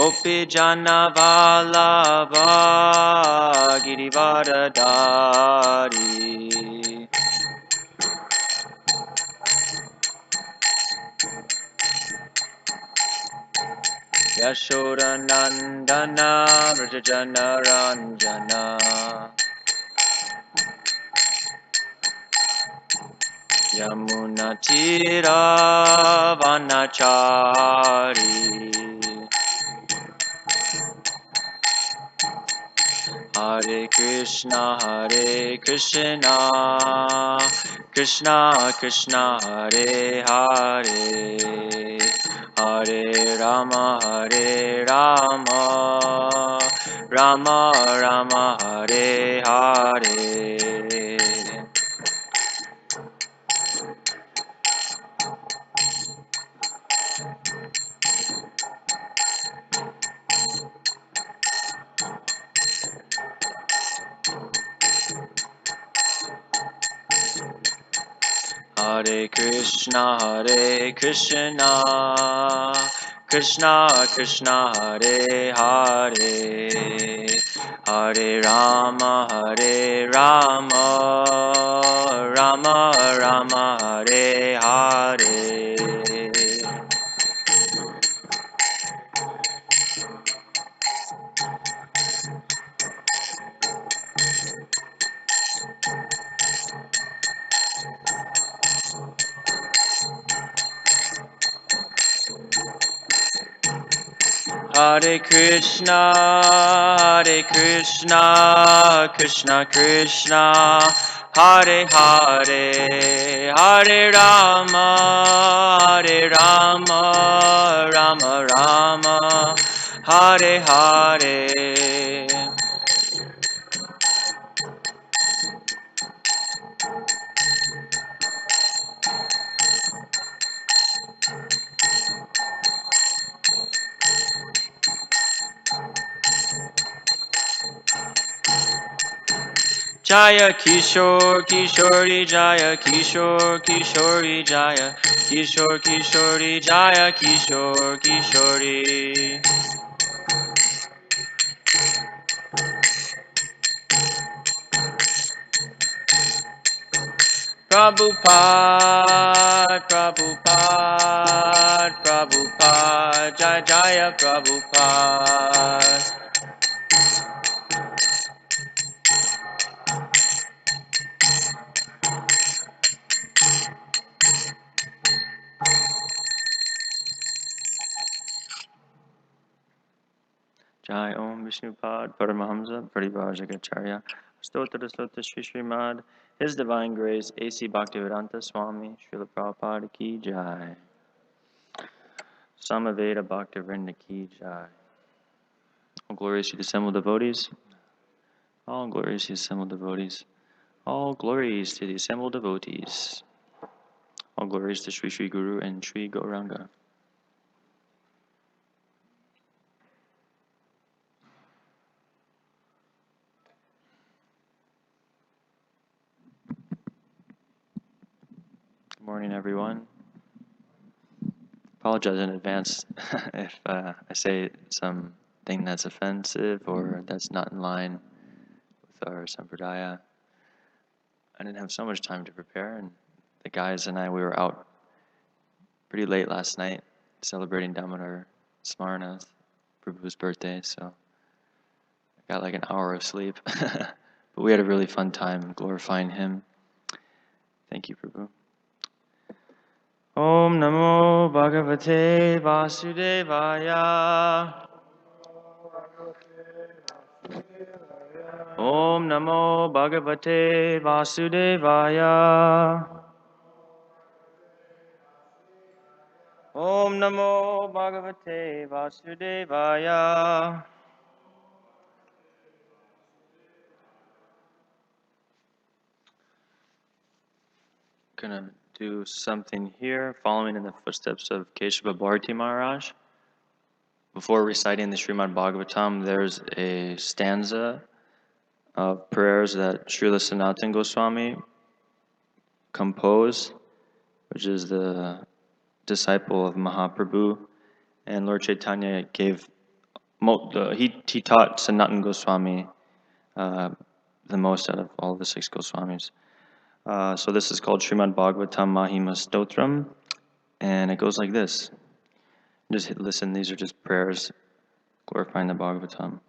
Gopi Jana Vallabha Girivardhari Yashoda Nandana Vrajajana Ranjana Yamuna Tira Vanachari Hare Krishna Krishna Krishna Hare Hare Hare Rama Rama Rama Hare Hare Hare Krishna Krishna Krishna Hare Hare Hare Rama Rama Rama Hare Hare Hare Krishna Krishna Krishna Hare Hare Hare Rama Rama Rama Hare Hare Jaya Kishore Kishori Jaya Kishore Kishori Jaya Kishore Kishori Jaya Kishore Kishori Prabhupada Jaya Jaya Prabhupada Jai Om Vishnupad Paramahamsa Parivajagacharya Stotra Slota Shri Srimad His Divine Grace A.C. Bhaktivedanta Swami Srila Prabhupada Ki Jai Samaveda Bhaktivinoda Ki Jai All glories to the assembled devotees. All glories to the assembled devotees. All glories to the assembled devotees. All glories to Sri Sri Guru and Sri Gauranga. Good morning, everyone. Apologize in advance if I say something that's offensive or that's not in line with our sampradaya. I didn't have so much time to prepare, and the guys and we were out pretty late last night celebrating Damodar Smarnath, Prabhu's birthday, so I got like an hour of sleep. But we had a really fun time glorifying him. Thank you, Prabhu. Om Namo Bhagavate Vasudevaya. Om Namo Bhagavate Vasudevaya. Om Namo Bhagavate Vasudevaya. Gonna do something here, following in the footsteps of Keshava Bharati Maharaj. Before reciting the Srimad Bhagavatam, there's a stanza of prayers that Srila Sanatana Goswami composed, which is the disciple of Mahaprabhu, and Lord Chaitanya gave he taught Sanatana Goswami the most out of all the 6 Goswamis. So this is called Srimad Bhagavatam Mahima Stotram, and it goes like this. Just listen, these are just prayers glorifying the Bhagavatam.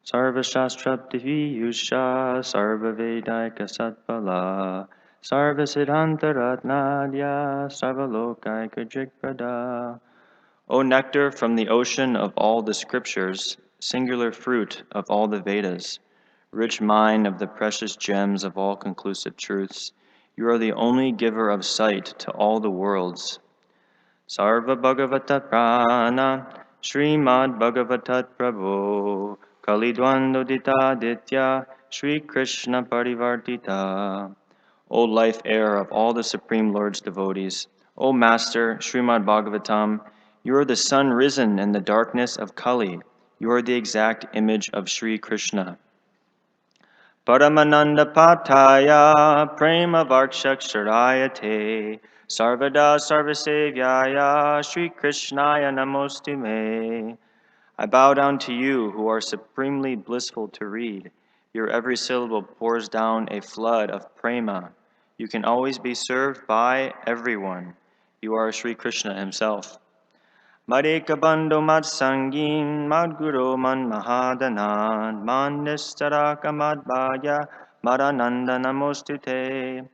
Sarva Shastra Diviyusha Sarva Vedaika Satpala Sarva Siddhanta Ratnadya Sarva Lokaika Jigpada. O nectar from the ocean of all the scriptures, singular fruit of all the Vedas, rich mine of the precious gems of all conclusive truths, you are the only giver of sight to all the worlds. Sarva Bhagavata Prana, Srimad Bhagavatat Prabhu, Kalidwandodita Ditya, Sri Krishna Parivartita. O life air of all the Supreme Lord's devotees, O Master, Srimad Bhagavatam, you are the sun risen in the darkness of Kali. You are the exact image of Sri Krishna. Paramananda Pataya, Prema Varkshaksharayate, Sarvada Sarvasevyaya, Sri Krishnaya Namostume. I bow down to you who are supremely blissful to read. Your every syllable pours down a flood of prema. You can always be served by everyone. You are Sri Krishna himself. Madeka Bando Mad Sangin, Mad Guru Man Mahadanan, Man Nistaraka Mad Bhaya, Madananda Namostute.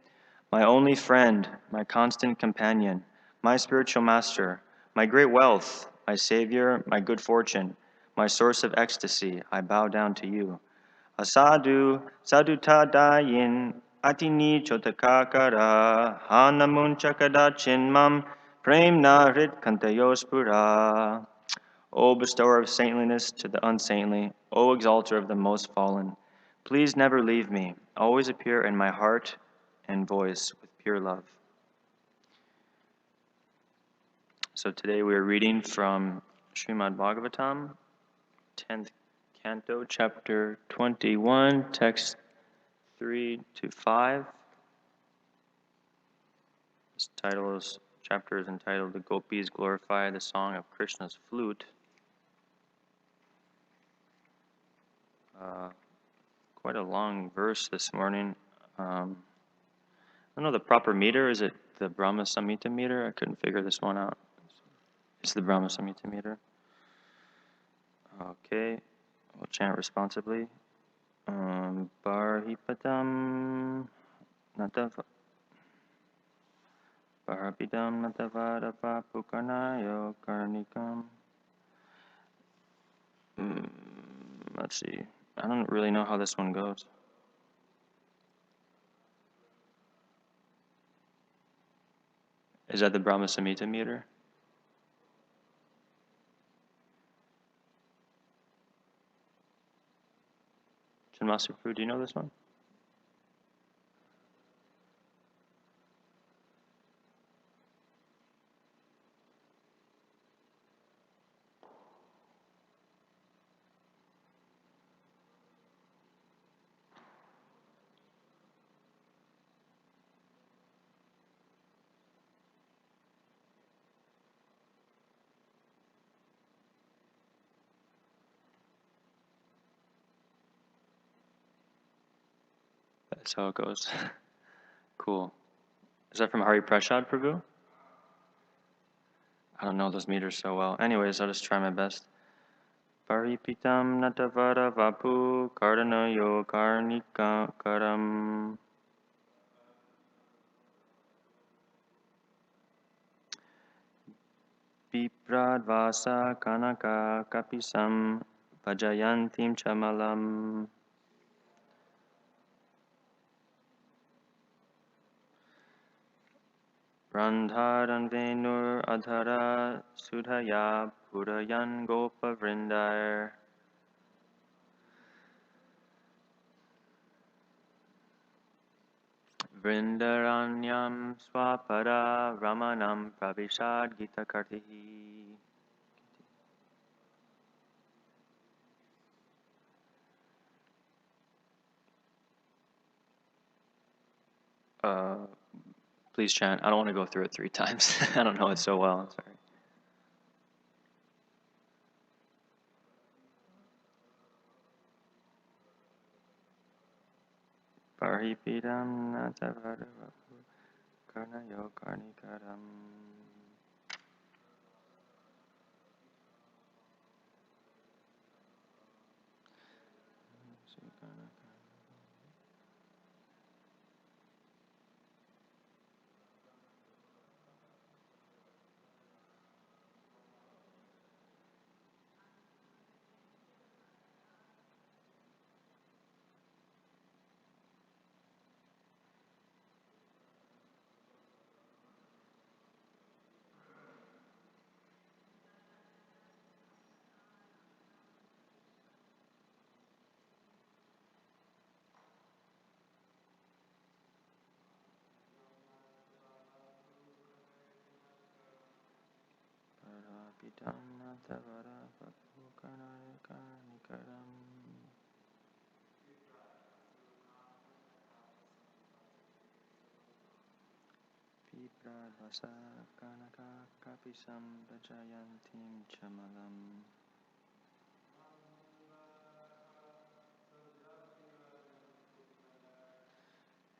My only friend, my constant companion, my spiritual master, my great wealth, my savior, my good fortune, my source of ecstasy, I bow down to you. Asadu, sadutadayin, atini chotakakara, hanamun chakadachinmam, premna hrit kantayospura. O bestower of saintliness to the unsaintly, O exalter of the most fallen, please never leave me, always appear in my heart and voice with pure love. So today we are reading from Srimad Bhagavatam, 10th Canto, Chapter 21, Text 3 to 5. This chapter is entitled "The Gopis Glorify the Song of Krishna's Flute." Quite a long verse this morning. I don't know the proper meter. Is it the Brahma Samhita meter? I couldn't figure this one out. It's the Brahma Samhita meter. Okay, we'll chant responsibly. Barhipatam Natava Barhapidam Natavadapa Pukanayo Karnikam. Let's see. I don't really know how this one goes. Is that the Brahma Samhita meter? Master Prabhu, do you know this one? That's how it goes. Cool. Is that from Hari Prasad Prabhu? I don't know those meters so well. Anyways, I'll just try my best. Paripitam natavara vapu kardanayo karnika karam. Vipradvasa kanaka kapisam vajayantim chamalam. Randharan venur adhara sudhaya purayan gopa vrindar. Vrindaranyam swapada ramanam pravishad gita kartihi. Please chant. I don't want to go through it 3 times. I don't know it so well. I'm sorry. Paripidam Natavadavapu Karnayo Karnikaram. Paripidam Natavadavapu Karnayo Karnikaram. Vasa Kanaka Kapisam Vajayantim Chamalam.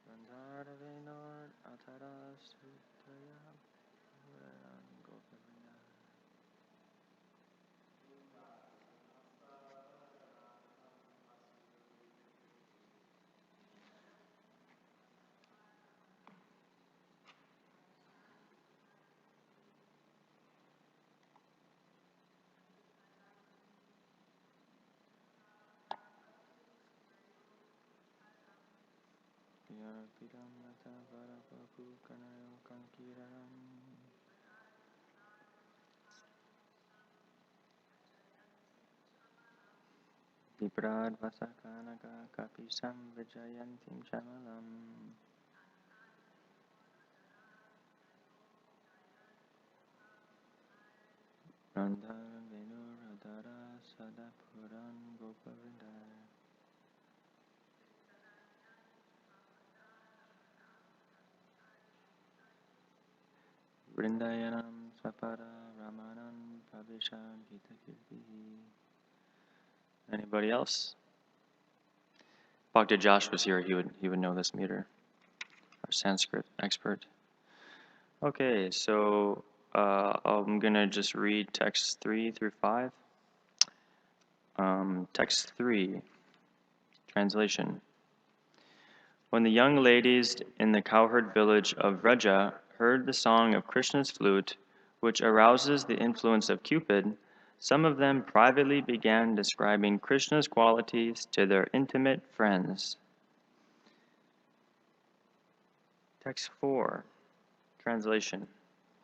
Vandara Venor Atara Sutaya Puran Gopavina. Pidam Natavadavapu Karnayo Kankiram. Viprad Vasakanaka Kapisam Vijayantim Chamalam. Randhara Venuradhara Sadapuran Gopavindaya. Vrindayanam Sapara Ramanan Pavishan Hitakirtihi. Anybody else? Bhakta Josh was here, he would know this meter. Our Sanskrit expert. Okay, so I'm gonna just read text 3 through 5. Text 3, translation. When the young ladies in the cowherd village of Vraja heard the song of Krishna's flute, which arouses the influence of Cupid, some of them privately began describing Krishna's qualities to their intimate friends. Text 4, translation.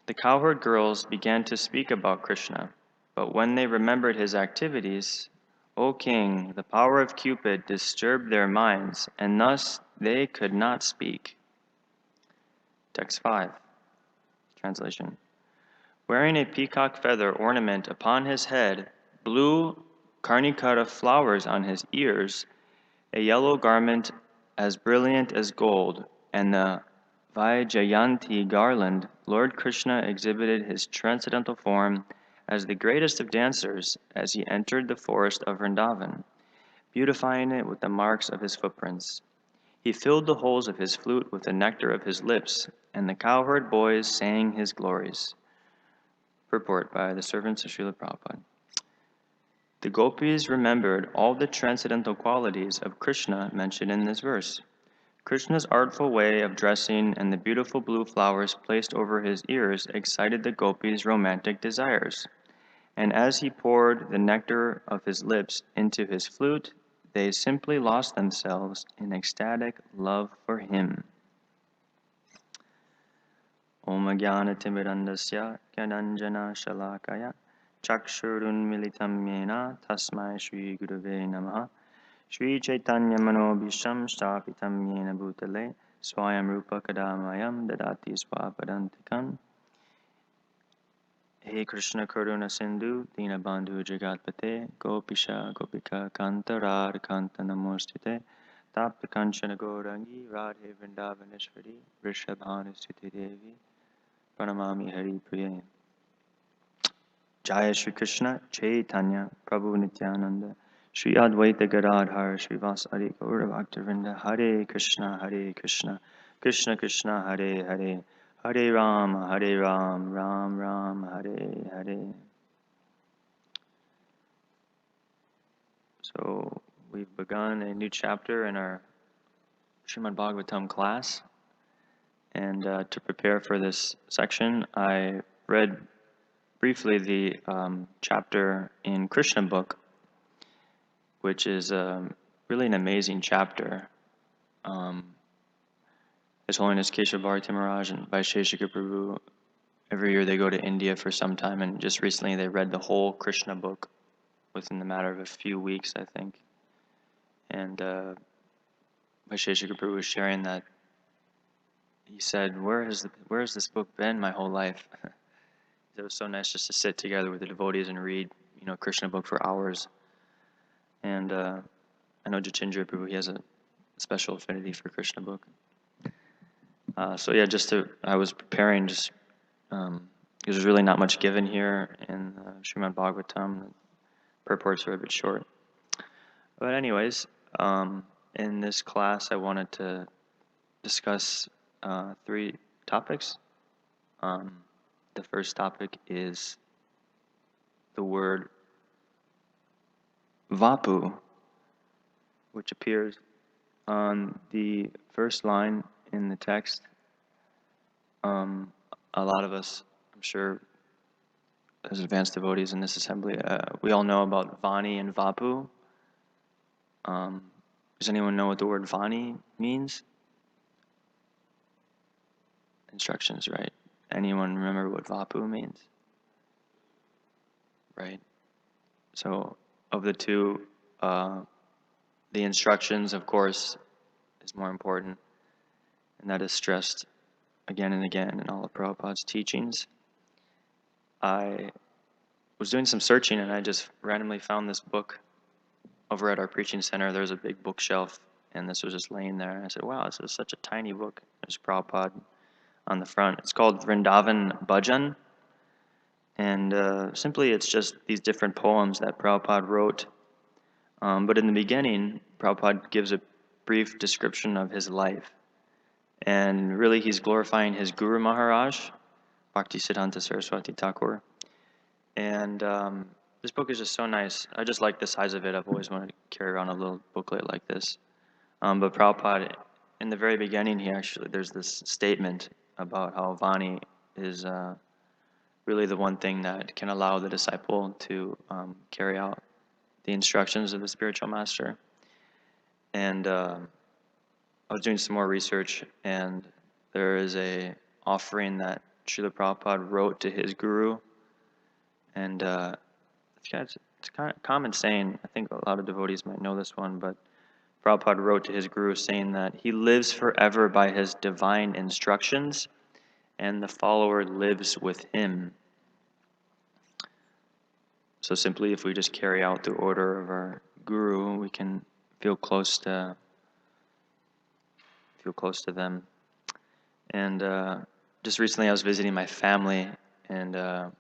The cowherd girls began to speak about Krishna, but when they remembered his activities, O king, the power of Cupid disturbed their minds, and thus they could not speak. Text 5, translation. Wearing a peacock feather ornament upon his head, blue karnikara flowers on his ears, a yellow garment as brilliant as gold, and the Vaijayanti garland, Lord Krishna exhibited his transcendental form as the greatest of dancers as he entered the forest of Vrindavan, beautifying it with the marks of his footprints. He filled the holes of his flute with the nectar of his lips, and the cowherd boys sang his glories. Purport by the servants of Srila Prabhupada. The gopis remembered all the transcendental qualities of Krishna mentioned in this verse. Krishna's artful way of dressing and the beautiful blue flowers placed over his ears excited the gopis' romantic desires. And as he poured the nectar of his lips into his flute, they simply lost themselves in ecstatic love for him. Om Jnana Timirandasya Gyananjana Shalakaya Chakshurun Militam Yena Tasmai Shri Gurave Namaha Shri Chaitanya Manobhisham Stapitam Yena Bhutale Swayam Rupa Kadamayam Dadati Swapadantikam. He Krishna Karuna Sindhu Dinabandhu Jagatpate Gopisha Gopika Kanta Kanta Namostite Tapta Kanchana Gaurangi Radhe Vrindavaneshwari Vrishabhanusiti Devi Pranamami Hari Priya. Jaya Shri Krishna Chaitanya Prabhu Nityananda Shri Advaita Gadadhar Srivasadi Gaura Bhaktivinoda Hare Krishna Hare Krishna Krishna Krishna Hare Hare Hare Ram Ram Ram Hare Hare. So we've begun a new chapter in our Srimad Bhagavatam class, and to prepare for this section I read briefly the chapter in Krishna book, which is really an amazing chapter. His Holiness Keshav Bharati Maharaj and Vaisheshika Prabhu, every year they go to India for some time, and just recently they read the whole Krishna book within the matter of a few weeks, I think. And Vaisheshika Prabhu was sharing that he said, where has this book been my whole life? It was so nice just to sit together with the devotees and read, Krishna book for hours. And I know Jitindra Prabhu, he has a special affinity for Krishna book. So yeah, I was preparing just, because there's really not much given here in Srimad Bhagavatam. The purports are a bit short. But anyways, in this class I wanted to discuss 3 topics. The first topic is the word vapu, which appears on the first line in the text. A lot of us, I'm sure, as advanced devotees in this assembly, we all know about Vani and Vapu. Does anyone know what the word Vani means? Instructions, right? Anyone remember what Vapu means? Right. So, of the two, the instructions, of course, is more important, and that is stressed again and again in all of Prabhupada's teachings. I was doing some searching and I just randomly found this book over at our preaching center. There's a big bookshelf and this was just laying there. And I said, wow, this is such a tiny book. There's Prabhupada on the front. It's called Vrindavan Bhajan. And simply it's just these different poems that Prabhupada wrote. But in the beginning, Prabhupada gives a brief description of his life. And really he's glorifying his Guru Maharaj, Bhaktisiddhanta Saraswati Thakur. And this book is just so nice. I just like the size of it. I've always wanted to carry around a little booklet like this. But Prabhupada, in the very beginning, there's this statement about how Vani is really the one thing that can allow the disciple to carry out the instructions of the spiritual master. And I was doing some more research, and there is a offering that Srila Prabhupada wrote to his guru. And it's kind of common saying, I think a lot of devotees might know this one, but Prabhupada wrote to his guru saying that he lives forever by his divine instructions, and the follower lives with him. So simply, if we just carry out the order of our guru, we can feel close to them. And just recently, I was visiting my family, and I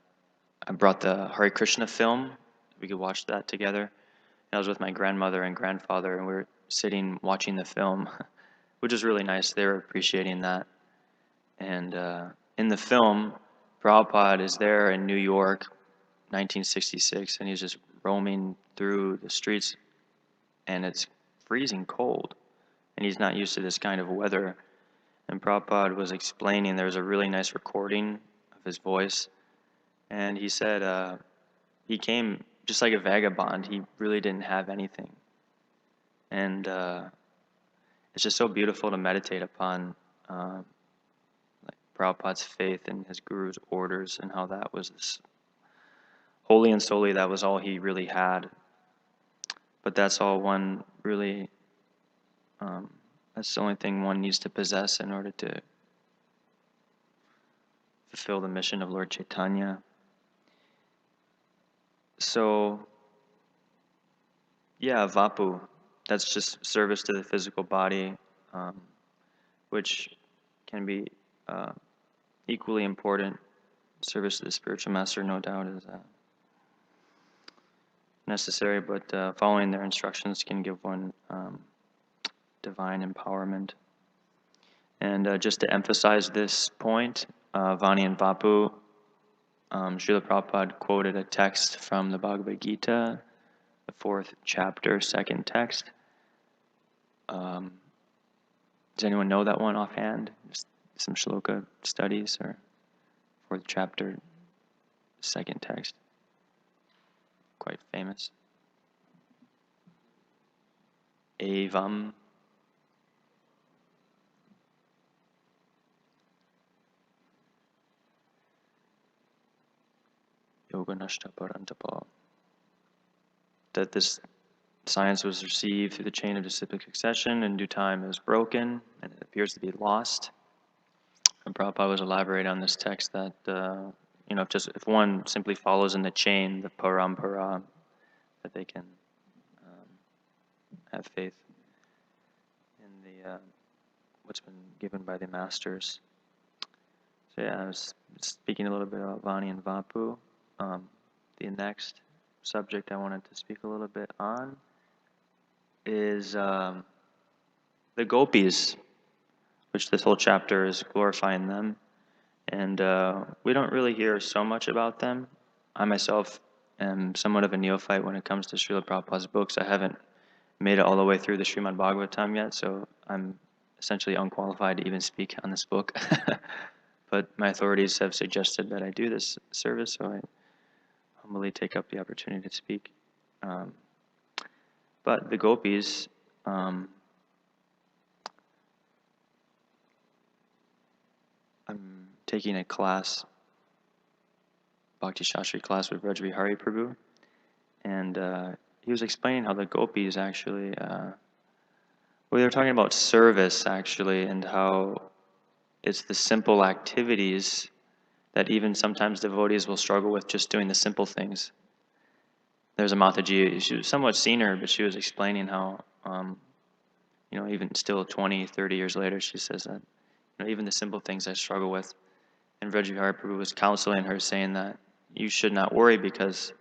brought the Hare Krishna film. We could watch that together. And I was with my grandmother and grandfather, and we were sitting watching the film, which was really nice. They were appreciating that. And in the film, Prabhupada is there in New York, 1966, and he's just roaming through the streets, and it's freezing cold, and he's not used to this kind of weather. And Prabhupada was explaining, there's a really nice recording of his voice, and he said he came just like a vagabond. He really didn't have anything. And it's just so beautiful to meditate upon like Prabhupada's faith in his guru's orders and how that was this wholly and solely, that was all he really had. But that's all one really, that's the only thing one needs to possess in order to fulfill the mission of Lord Chaitanya. So, yeah, Vapu, that's just service to the physical body, which can be equally important. Service to the spiritual master, no doubt, is necessary, but following their instructions can give one divine empowerment. And just to emphasize this point, Vani and Vapu, Srila Prabhupada quoted a text from the Bhagavad Gita, the 4th chapter, 2nd text. Does anyone know that one offhand? Just some shloka studies, or 4th chapter, 2nd text. Quite famous. Evam. Yoga Nashta Parantapa. That this science was received through the chain of disciplic succession, in due time is broken, and it appears to be lost. And Prabhupada was elaborating on this text that, if one simply follows in the chain, the parampara, that they can have faith in the what's been given by the masters. So yeah, I was speaking a little bit about Vani and Vapu. The next subject I wanted to speak a little bit on is the gopis, which this whole chapter is glorifying them. And we don't really hear so much about them. I myself am somewhat of a neophyte when it comes to Srila Prabhupada's books. I haven't made it all the way through the Srimad Bhagavatam yet, so I'm essentially unqualified to even speak on this book. But my authorities have suggested that I do this service, so I humbly take up the opportunity to speak. But the gopis, I'm taking a class, Bhakti Shastri class with Rajvi Hari Prabhu, and he was explaining how the gopis actually, they were talking about service actually, and how it's the simple activities that even sometimes devotees will struggle with, just doing the simple things. There's a Mataji, she was somewhat senior, but she was explaining how, even still 20, 30 years later, she says that, even the simple things I struggle with. And Vrajvihari Prabhu was counseling her, saying that you should not worry, because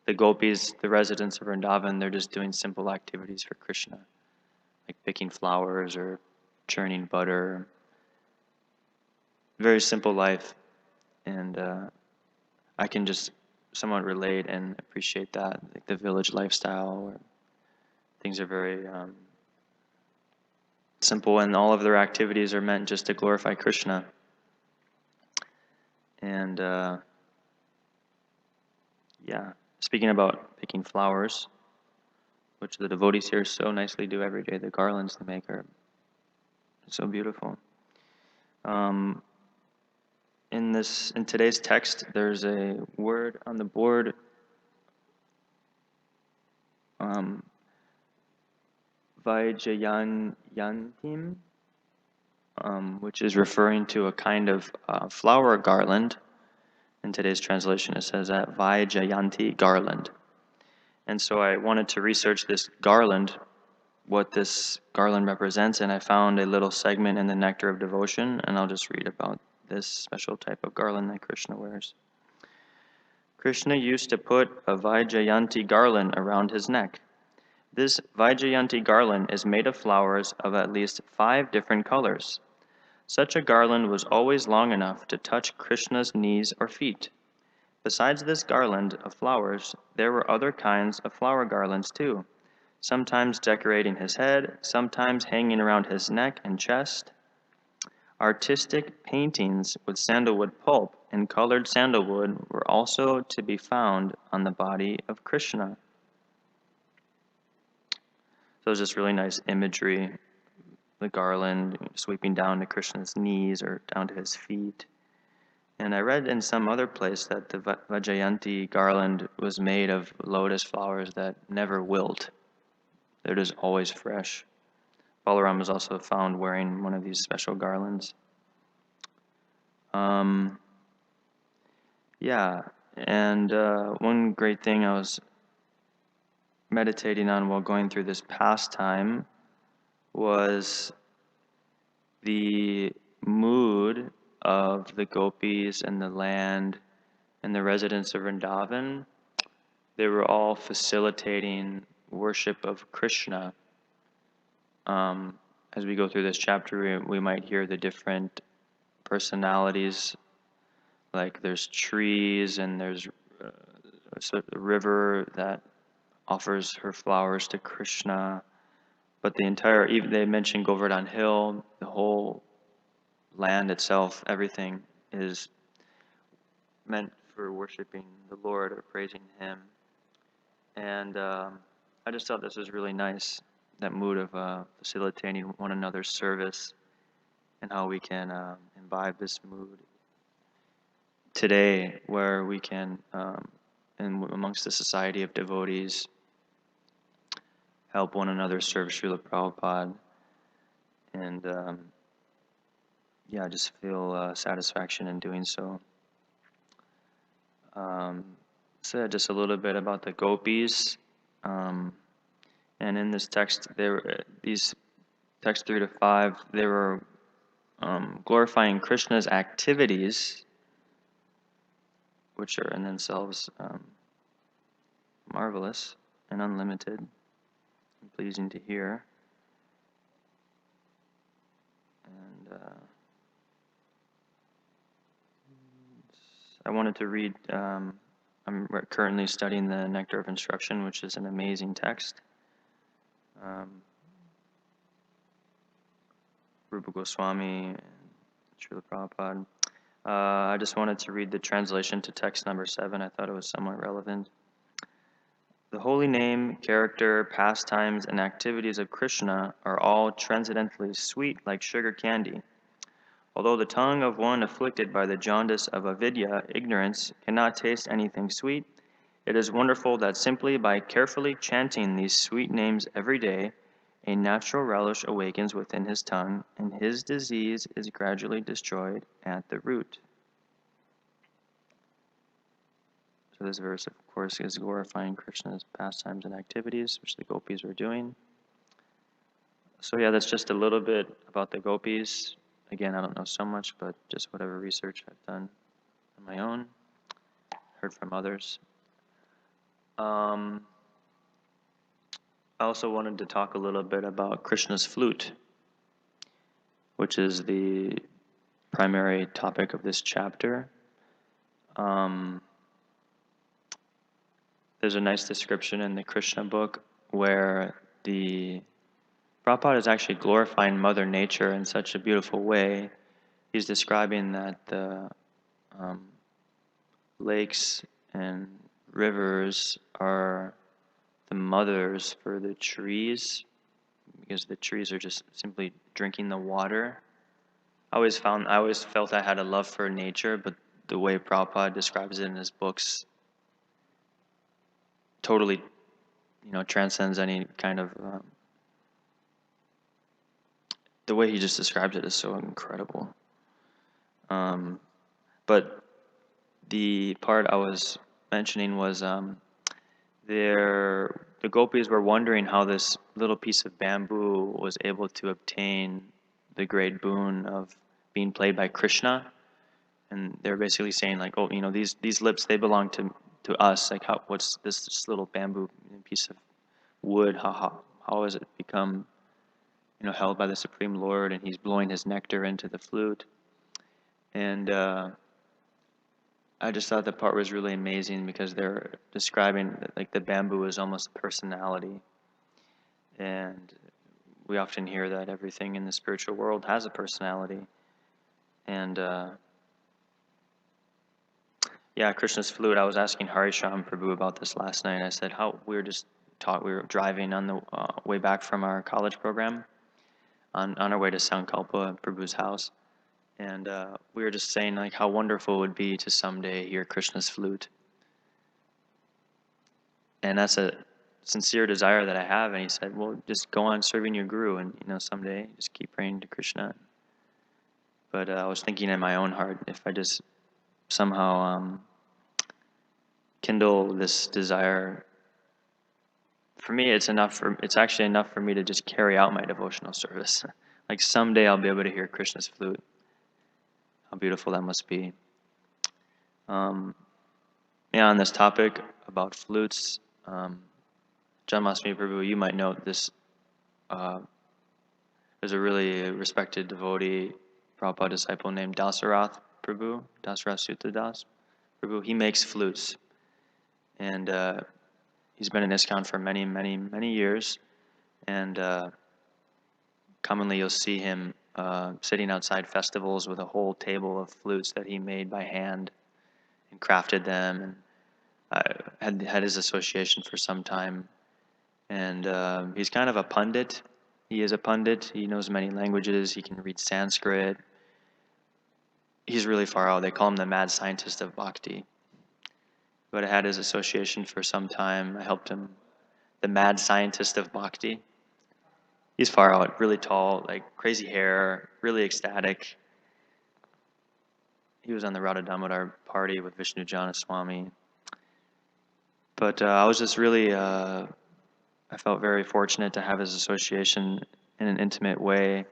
the gopis, the residents of Vrindavan, they're just doing simple activities for Krishna, like picking flowers or churning butter. Very simple life. And I can just somewhat relate and appreciate that, like the village lifestyle, where things are very simple, and all of their activities are meant just to glorify Krishna. And speaking about picking flowers, which the devotees here so nicely do every day, the garlands they make are so beautiful. In today's text, there's a word on the board, Vaijayantim, which is referring to a kind of flower garland. In today's translation, it says that Vaijayanti garland. And so I wanted to research this garland, what this garland represents, and I found a little segment in the Nectar of Devotion, and I'll just read about this special type of garland that Krishna wears. Krishna used to put a Vaijayanti garland around his neck. This Vaijayanti garland is made of flowers of at least 5 different colors. Such a garland was always long enough to touch Krishna's knees or feet. Besides this garland of flowers, there were other kinds of flower garlands too, sometimes decorating his head, sometimes hanging around his neck and chest. Artistic paintings with sandalwood pulp and colored sandalwood were also to be found on the body of Krishna. So it's just really nice imagery, the garland sweeping down to Krishna's knees or down to his feet. And I read in some other place that the Vaijayanti garland was made of lotus flowers that never wilt. They're just always fresh. Balaram was also found wearing one of these special garlands. And one great thing I was meditating on while going through this pastime was the mood of the gopis and the land and the residents of Vrindavan they were all facilitating worship of Krishna. As we go through this chapter, we might hear the different personalities, like there's trees and there's a river that offers her flowers to Krishna. But the entire, even they mention Govardhan Hill, the whole land itself, everything is meant for worshiping the Lord or praising Him. And I just thought this was really nice, that mood of facilitating one another's service, and how we can imbibe this mood today, where we can, amongst the society of devotees, help one another serve Srila Prabhupada. And yeah, I just feel satisfaction in doing so. So just a little bit about the gopis. And in this text, these texts 3 to 5, they were glorifying Krishna's activities, which are in themselves marvelous and unlimited and pleasing to hear. And I wanted to read, I'm currently studying the Nectar of Instruction, which is an amazing text. Rupa Goswami and Srila Prabhupada. I just wanted to read the translation to text number 7. I thought it was somewhat relevant. The holy name, character, pastimes, and activities of Krishna are all transcendently sweet like sugar candy. Although the tongue of one afflicted by the jaundice of avidya, ignorance, cannot taste anything sweet, it is wonderful that simply by carefully chanting these sweet names every day, a natural relish awakens within his tongue, and his disease is gradually destroyed at the root. So this verse, of course, is glorifying Krishna's pastimes and activities, which the gopis were doing. So yeah, that's just a little bit about the gopis. Again, I don't know so much, but just whatever research I've done on my own, heard from others. I also wanted to talk a little bit about Krishna's flute, which is the primary topic of this chapter. There's a nice description in the Krishna book where the Prabhupada is actually glorifying Mother Nature in such a beautiful way. He's describing that the lakes and rivers are the mothers for the trees, because the trees are just simply drinking the water. I always felt I had a love for nature, but the way Prabhupada describes it in his books totally, transcends any kind of. The way he just describes it is so incredible. But the part I was mentioning was the gopis were wondering how this little piece of bamboo was able to obtain the great boon of being played by Krishna. And they're basically saying like, oh, these lips, they belong to us. Like, what's this little bamboo piece of wood? How has it become, held by the Supreme Lord? And he's blowing his nectar into the flute. And I just thought that part was really amazing, because they're describing like the bamboo is almost a personality. And we often hear that everything in the spiritual world has a personality. And yeah, Krishna's flute, I was asking Harisham Prabhu about this last night. I said, we were driving on the way back from our college program on our way to Sankalpa, Prabhu's house. And we were just saying like how wonderful it would be to someday hear Krishna's flute. And that's a sincere desire that I have. And he said, well, just go on serving your guru, and someday just keep praying to Krishna. But I was thinking in my own heart, if I just somehow kindle this desire, for me it's actually enough for me to just carry out my devotional service. Like someday I'll be able to hear Krishna's flute. How beautiful that must be. Yeah, on this topic, about flutes. Janmashtami Prabhu, you might know this. There's a really respected devotee, Prabhupada disciple named Dasarath Prabhu, Dasarath Sutadas Prabhu. He makes flutes, and he's been in ISKCON for many, many, many years. And commonly you'll see him sitting outside festivals with a whole table of flutes that he made by hand and crafted them, and had his association for some time. And he's kind of a pundit. He is a pundit. He knows many languages. He can read Sanskrit. He's really far out. They call him the mad scientist of bhakti. But I had his association for some time. I helped him. The mad scientist of bhakti. He's far out, really tall, like crazy hair, really ecstatic. He was on the Radha Damodar party with Vishnu Janaswami. But I was just really, I felt very fortunate to have his association in an intimate way.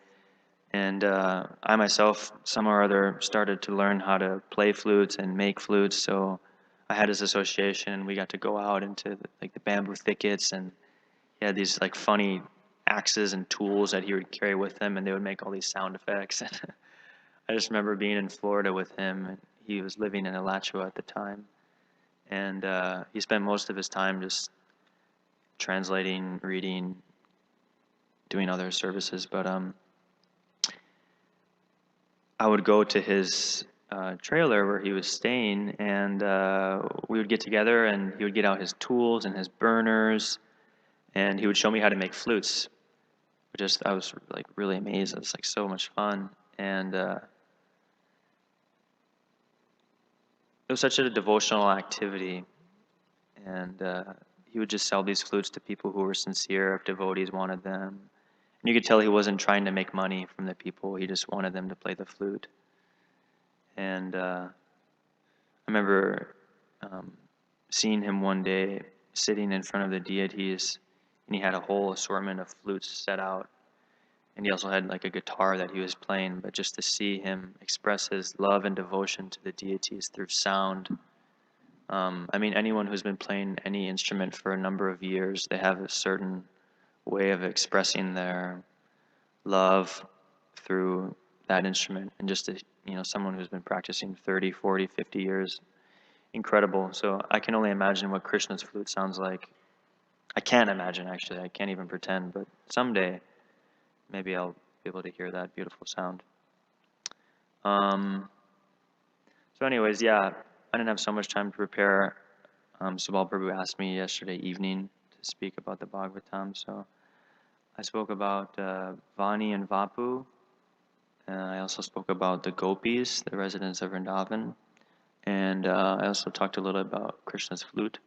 And I myself, some or other, started to learn how to play flutes and make flutes. So I had his association. We got to go out into the bamboo thickets, and he had these like funny axes and tools that he would carry with him, and they would make all these sound effects. I just remember being in Florida with him, and he was living in Alachua at the time. And he spent most of his time just translating, reading, doing other services. But I would go to his trailer where he was staying, and we would get together, and he would get out his tools and his burners, and he would show me how to make flutes. I was like really amazed. It was like so much fun, and it was such a devotional activity. And he would just sell these flutes to people who were sincere, if devotees wanted them. And you could tell he wasn't trying to make money from the people. He just wanted them to play the flute. And I remember seeing him one day sitting in front of the deities, and he had a whole assortment of flutes set out. And he also had like a guitar that he was playing, but just to see him express his love and devotion to the deities through sound. I mean, anyone who's been playing any instrument for a number of years, they have a certain way of expressing their love through that instrument. And just someone who's been practicing 30, 40, 50 years, incredible. So I can only imagine what Krishna's flute sounds like. I can't imagine, actually. I can't even pretend, but someday maybe I'll be able to hear that beautiful sound. So anyways, yeah, I didn't have so much time to prepare. Subal Prabhu asked me yesterday evening to speak about the Bhagavatam, so I spoke about Vani and Vapu. I also spoke about the gopis, the residents of Vrindavan, and I also talked a little about Krishna's flute.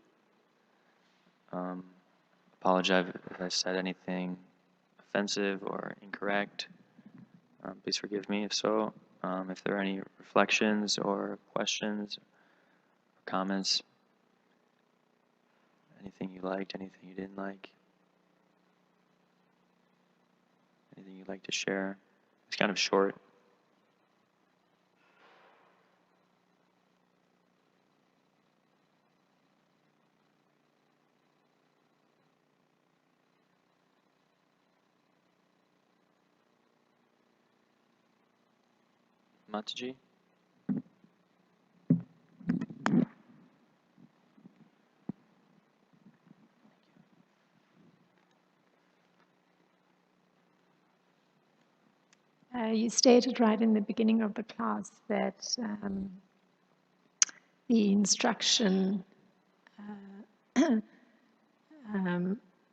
Apologize if I said anything offensive or incorrect. Please forgive me if so. If there are any reflections or questions or comments, anything you liked, anything you didn't like, anything you'd like to share. It's kind of short. Mataji? You stated right in the beginning of the class that the instruction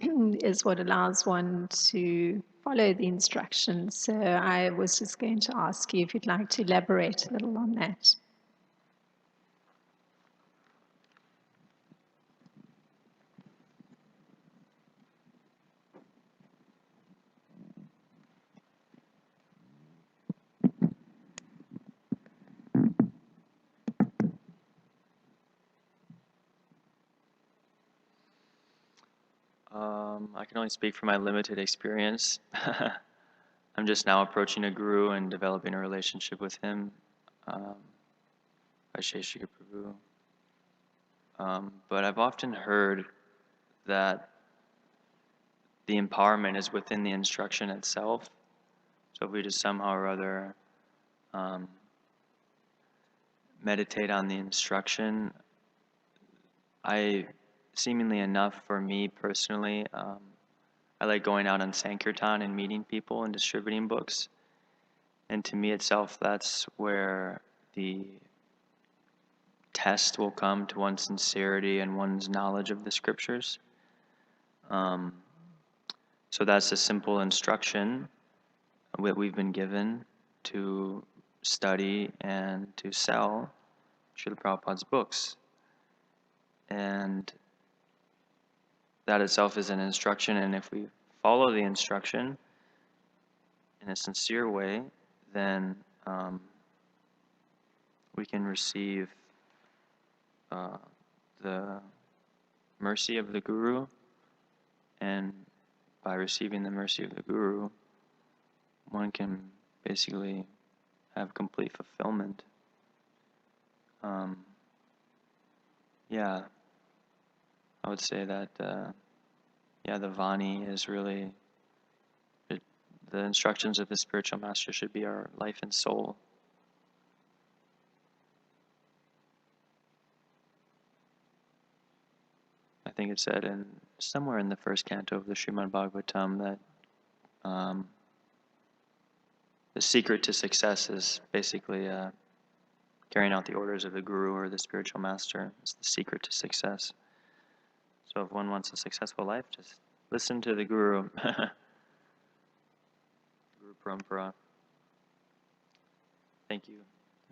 is what allows one to follow the instructions. So I was just going to ask you if you'd like to elaborate a little on that. I can only speak from my limited experience. I'm just now approaching a guru and developing a relationship with him. Vaisheshika Prabhu. but I've often heard that the empowerment is within the instruction itself. So if we just somehow or other meditate on the instruction, seemingly enough for me personally, I like going out on Sankirtan and meeting people and distributing books. And to me itself, that's where the test will come to one's sincerity and one's knowledge of the scriptures. So that's a simple instruction that we've been given to study and to sell Srila Prabhupada's books. And that itself is an instruction, and if we follow the instruction in a sincere way, then we can receive the mercy of the Guru, and by receiving the mercy of the Guru, one can basically have complete fulfillment. Yeah, I would say that, the Vani is really, the instructions of the spiritual master should be our life and soul. I think it said somewhere in the first canto of the Srimad Bhagavatam that the secret to success is basically carrying out the orders of the Guru or the spiritual master. It's the secret to success. So if one wants a successful life, just listen to the Guru. Guru Parampara. Thank you.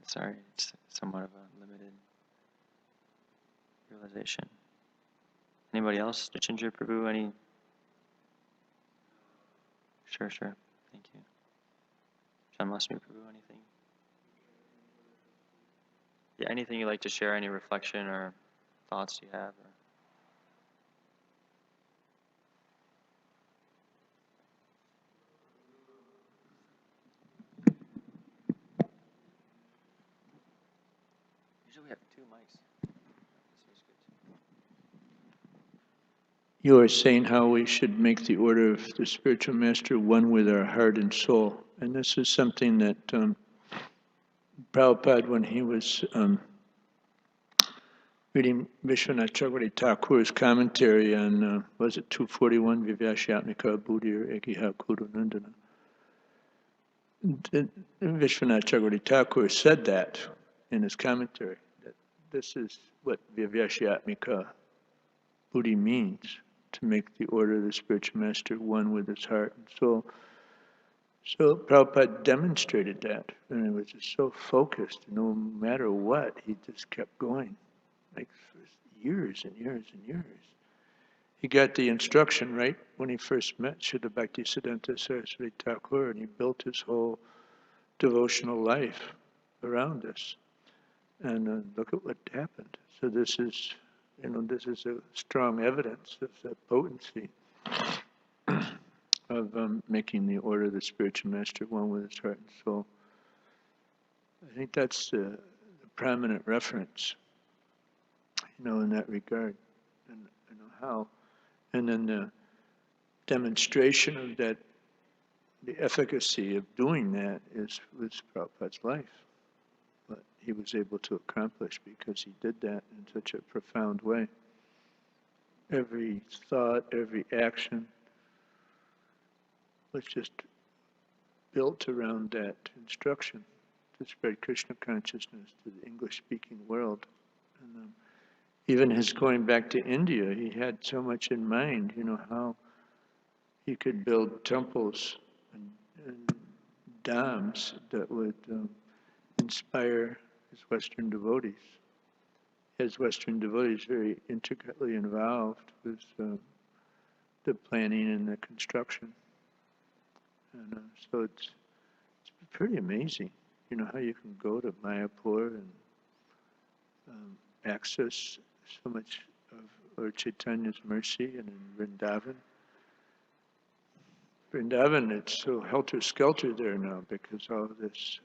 Sorry, it's somewhat of a limited realization. Anybody else? Jachinja, Prabhu, any? Sure. Thank you. Shanmasmi, Prabhu, anything? Yeah, anything you'd like to share, any reflection or thoughts you have? Usually we have two mics. You are saying how we should make the order of the spiritual master one with our heart and soul. And this is something that Prabhupada, when he was reading Vishwanath Chakravarti Thakur's commentary on, was it 241, Vivyashyatmika Buddhi or Ekiha Kudu Nandana? Vishwanath Chakravarti Thakur said that in his commentary, that this is what Vivyashyatmika Buddhi means, to make the order of the spiritual master one with his heart and soul. So Prabhupada demonstrated that, and it was just so focused. No matter what, he just kept going, like for years and years and years. He got the instruction right when he first met Srila Bhaktisiddhanta Saraswati Thakur, and he built his whole devotional life around this. And look at what happened. So this is, this is a strong evidence of the potency of making the order of the spiritual master one with his heart and soul. I think that's the prominent reference, in that regard, and how. And then the demonstration of that, the efficacy of doing that was Prabhupada's life. But he was able to accomplish because he did that in such a profound way. Every thought, every action was just built around that instruction to spread Krishna consciousness to the English-speaking world. And even his going back to India, he had so much in mind, how he could build temples and dhams that would inspire his Western devotees. His Western devotees very intricately involved with the planning and the construction. And so it's pretty amazing, how you can go to Mayapur and access so much of Lord Chaitanya's mercy, and in Vrindavan. Vrindavan, it's so helter-skelter there now because all of this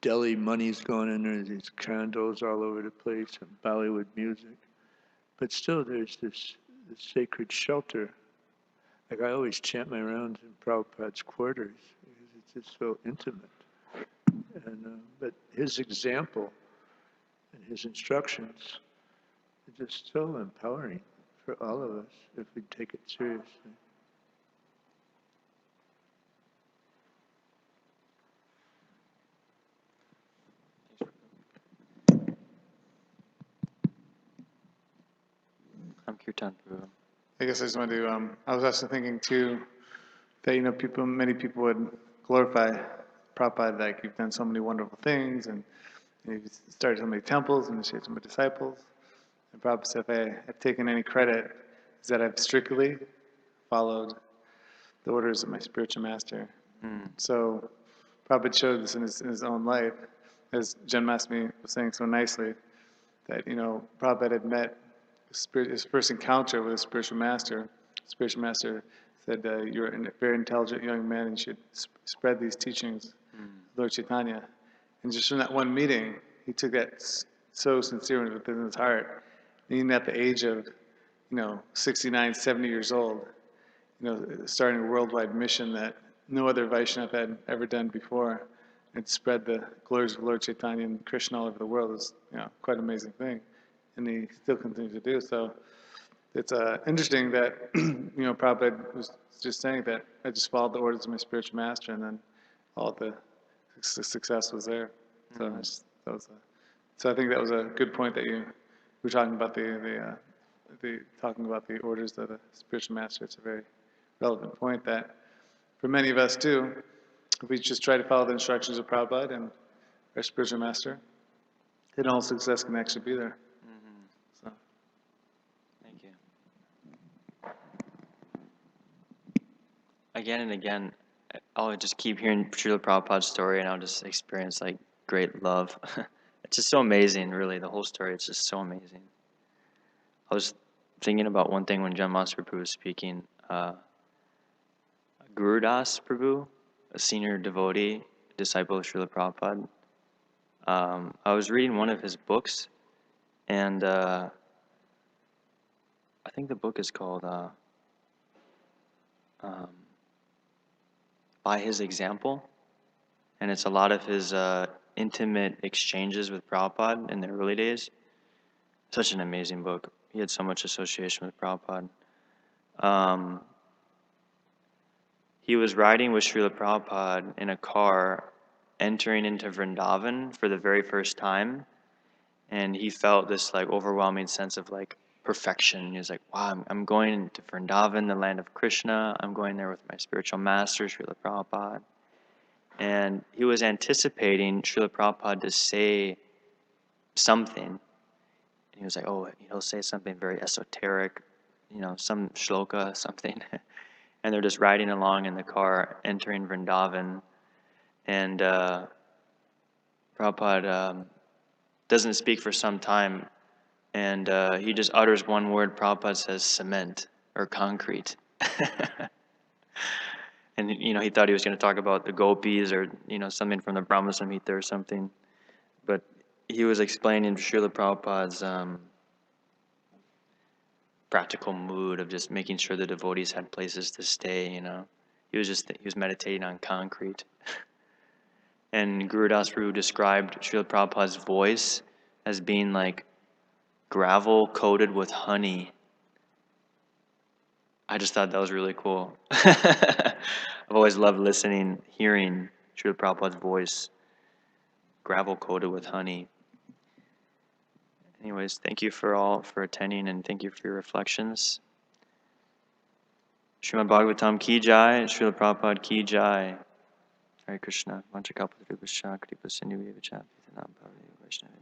Delhi money's going in there, these condos all over the place, and Bollywood music. But still, there's this sacred shelter. Like I always chant my rounds in Prabhupada's quarters because it's just so intimate. And but his example and his instructions are just so empowering for all of us if we take it seriously. I'm Kirtan, Prabhu. I guess I just wanted to, I was also thinking too, that, many people would glorify Prabhupada, like you've done so many wonderful things, and you've started so many temples, and initiated so many disciples. And Prabhupada said, if I've taken any credit, is that I've strictly followed the orders of my spiritual master. So Prabhupada showed this in his own life, as Janmasmi was saying so nicely, that, Prabhupada had met his first encounter with a spiritual master. The spiritual master said, you're a very intelligent young man and you should spread these teachings of Lord Chaitanya. And just from that one meeting, he took that so sincerely within his heart. And even at the age of, 69, 70 years old, starting a worldwide mission that no other Vaishnava had ever done before, and spread the glories of Lord Chaitanya and Krishna all over the world is, quite an amazing thing. And he still continues to do so. It's interesting that, Prabhupada was just saying that I just followed the orders of my spiritual master, and then all the success was there. So so I think that was a good point that you were talking about talking about the orders of the spiritual master. It's a very relevant point that for many of us too, if we just try to follow the instructions of Prabhupada and our spiritual master, then all success can actually be there. So. Thank you. Again and again, I'll just keep hearing Srila Prabhupada's story, and I'll just experience like great love. It's just so amazing, really. The whole story, it's just so amazing. I was thinking about one thing when Janmasmi Prabhu was speaking. Gurudas Prabhu, a senior devotee, disciple of Srila Prabhupada. I was reading one of his books, and I think the book is called By His Example, and it's a lot of his intimate exchanges with Prabhupada in the early days. Such an amazing book. He had so much association with Prabhupada. He was riding with Srila Prabhupada in a car entering into Vrindavan for the very first time, and he felt this like overwhelming sense of like perfection. He was like, wow, I'm going to Vrindavan, the land of Krishna. I'm going there with my spiritual master, Srila Prabhupada. And he was anticipating Srila Prabhupada to say something. And he was like, oh, he'll say something very esoteric, some shloka, something. And they're just riding along in the car, entering Vrindavan. And Prabhupada doesn't speak for some time. And he just utters one word. Prabhupada says cement or concrete. And he thought he was going to talk about the gopis or something from the Brahma Samhita or something, but he was explaining Srila Prabhupada's practical mood of just making sure the devotees had places to stay. He was meditating on concrete. And Gurudas Prabhu described Srila Prabhupada's voice as being like gravel coated with honey. I just thought that was really cool. I've always loved hearing Srila Prabhupada's voice, gravel coated with honey. Anyways, thank you for attending, and thank you for your reflections. Srimad Bhagavatam ki jai, Srila Prabhupada ki jai. Hare Krishna. Vancha kalpa tarubhascha, kripa sindhu vacha, pitanam bhavani vaishnava.